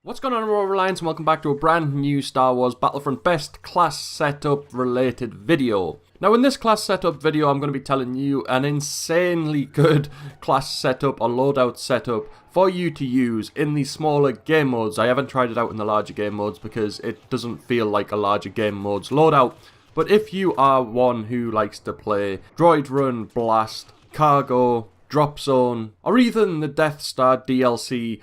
What's going on, Aurora Alliance, and welcome back to a brand new Star Wars Battlefront Best Class Setup related video. Now in this class setup video I'm going to be telling you an insanely good class setup or loadout setup for you to use in the smaller game modes. I haven't tried it out in the larger game modes because it doesn't feel like a larger game mode's loadout. But if you are one who likes to play Droid Run, Blast, Cargo, Drop Zone, or even the Death Star DLC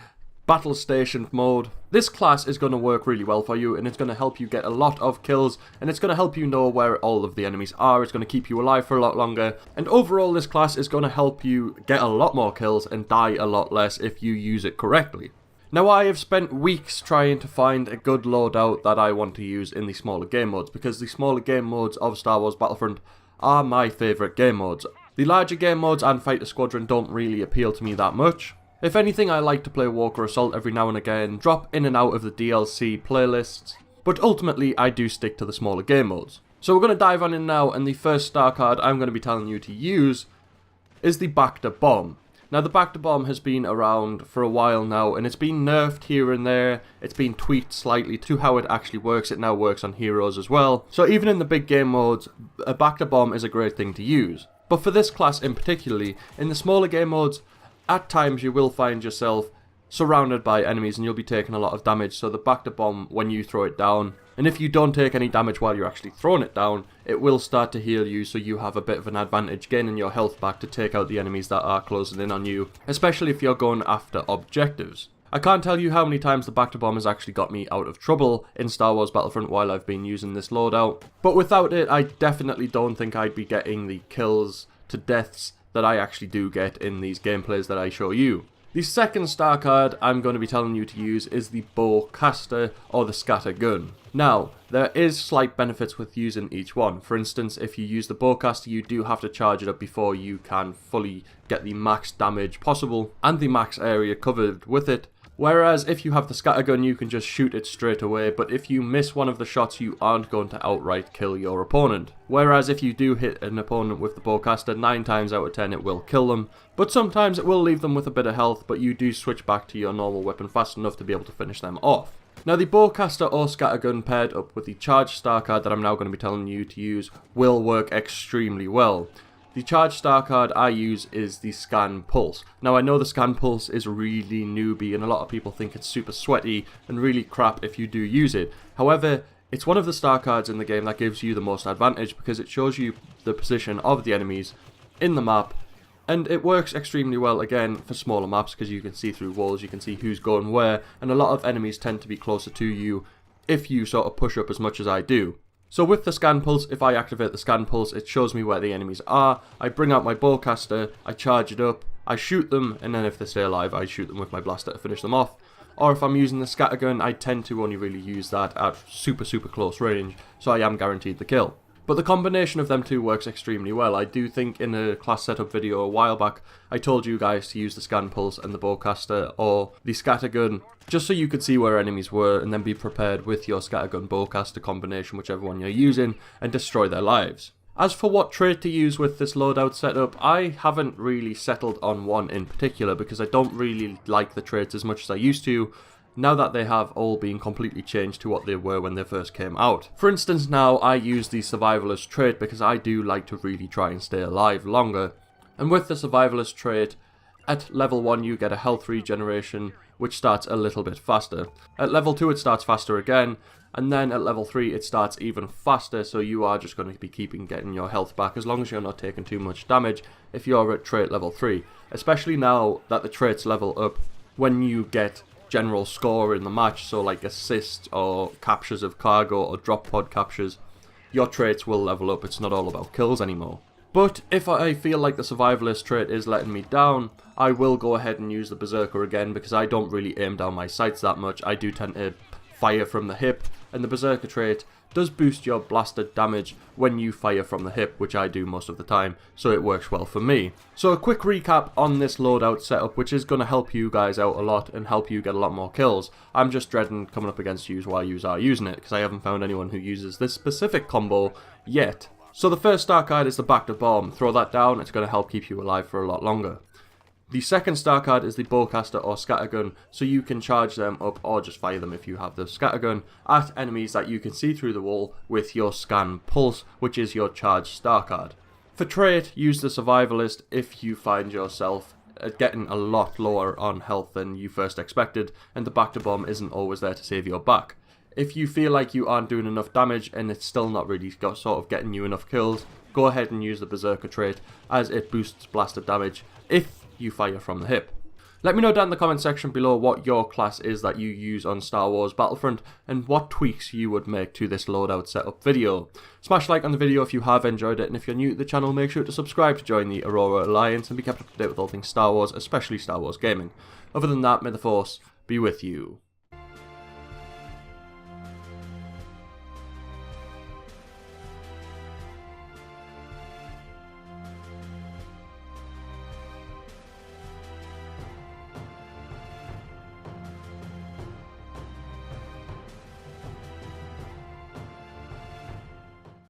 Battle Station mode, this class is going to work really well for you, and it's going to help you get a lot of kills, and it's going to help you know where all of the enemies are. It's going to keep you alive for a lot longer, and overall this class is going to help you get a lot more kills and die a lot less if you use it correctly. Now I have spent weeks trying to find a good loadout that I want to use in the smaller game modes, because the smaller game modes of Star Wars Battlefront are my favourite game modes. The larger game modes and Fighter Squadron don't really appeal to me that much. If anything, I like to play Walker Assault every now and again, drop in and out of the DLC playlists, but ultimately I do stick to the smaller game modes. So we're going to dive on in now, and the first star card I'm going to be telling you to use is the Bacta Bomb. Now the Bacta Bomb has been around for a while now, and it's been nerfed here and there. It's been tweaked slightly to how it actually works. It now works on heroes as well. So even in the big game modes, a Bacta Bomb is a great thing to use. But for this class in particularly, in the smaller game modes, at times you will find yourself surrounded by enemies and you'll be taking a lot of damage, so the Bacta Bomb, when you throw it down, and if you don't take any damage while you're actually throwing it down, it will start to heal you, so you have a bit of an advantage gaining your health back to take out the enemies that are closing in on you, especially if you're going after objectives. I can't tell you how many times the Bacta Bomb has actually got me out of trouble in Star Wars Battlefront while I've been using this loadout, but without it I definitely don't think I'd be getting the kills to deaths that I actually do get in these gameplays that I show you. The second star card I'm going to be telling you to use is the Bowcaster or the Scatter Gun. Now, there is slight benefits with using each one. For instance, if you use the Bowcaster, you do have to charge it up before you can fully get the max damage possible and the max area covered with it. Whereas if you have the Scattergun, you can just shoot it straight away, but if you miss one of the shots, you aren't going to outright kill your opponent. Whereas if you do hit an opponent with the Bowcaster, 9 times out of 10 it will kill them, but sometimes it will leave them with a bit of health, but you do switch back to your normal weapon fast enough to be able to finish them off. Now the Bowcaster or Scattergun paired up with the Charged Star card that I'm now going to be telling you to use will work extremely well. The charged star card I use is the Scan Pulse. Now I know the Scan Pulse is really newbie and a lot of people think it's super sweaty and really crap if you do use it. However, it's one of the star cards in the game that gives you the most advantage because it shows you the position of the enemies in the map, and it works extremely well again for smaller maps because you can see through walls, you can see who's going where, and a lot of enemies tend to be closer to you if you sort of push up as much as I do. So with the Scan Pulse, if I activate the Scan Pulse, it shows me where the enemies are. I bring out my Bowcaster, I charge it up, I shoot them, and then if they stay alive, I shoot them with my blaster to finish them off. Or if I'm using the Scattergun, I tend to only really use that at super close range, so I am guaranteed the kill. But the combination of them two works extremely well. I do think in a class setup video a while back, I told you guys to use the Scan Pulse and the Bowcaster or the Scattergun, just so you could see where enemies were and then be prepared with your Scattergun Bowcaster combination, whichever one you're using, and destroy their lives. As for what trait to use with this loadout setup, I haven't really settled on one in particular because I don't really like the traits as much as I used to, now that they have all been completely changed to what they were when they first came out. For instance, now I use the Survivalist trait because I do like to really try and stay alive longer. And with the Survivalist trait, at level 1 you get a health regeneration, which starts a little bit faster. At level 2 it starts faster again, and then at level 3 it starts even faster, so you are just going to be getting your health back as long as you're not taking too much damage if you're at trait level 3. Especially now that the traits level up when you get general score in the match, so like assists or captures of cargo or drop pod captures, your traits will level up. It's not all about kills anymore. But if I feel like the Survivalist trait is letting me down, I will go ahead and use the Berserker again because I don't really aim down my sights that much. I do tend to fire from the hip, and the Berserker trait does boost your blaster damage when you fire from the hip, which I do most of the time, so it works well for me. So a quick recap on this loadout setup, which is going to help you guys out a lot and help you get a lot more kills. I'm just dreading coming up against you while you are using it, because I haven't found anyone who uses this specific combo yet. So the first star card is the Bacta Bomb. Throw that down, it's going to help keep you alive for a lot longer. The second star card is the bowcaster or scattergun, so you can charge them up or just fire them if you have the scattergun at enemies that you can see through the wall with your scan pulse, which is your charged star card. For trait, use the survivalist if you find yourself getting a lot lower on health than you first expected and the back to bomb isn't always there to save your back. If you feel like you aren't doing enough damage and it's still not really getting you enough kills, go ahead and use the berserker trait as it boosts blasted damage if you fire from the hip. Let me know down in the comment section below what your class is that you use on Star Wars Battlefront and what tweaks you would make to this loadout setup video. Smash like on the video if you have enjoyed it, and if you're new to the channel, make sure to subscribe to join the Aurora Alliance and be kept up to date with all things Star Wars, especially Star Wars gaming. Other than that, may the Force be with you.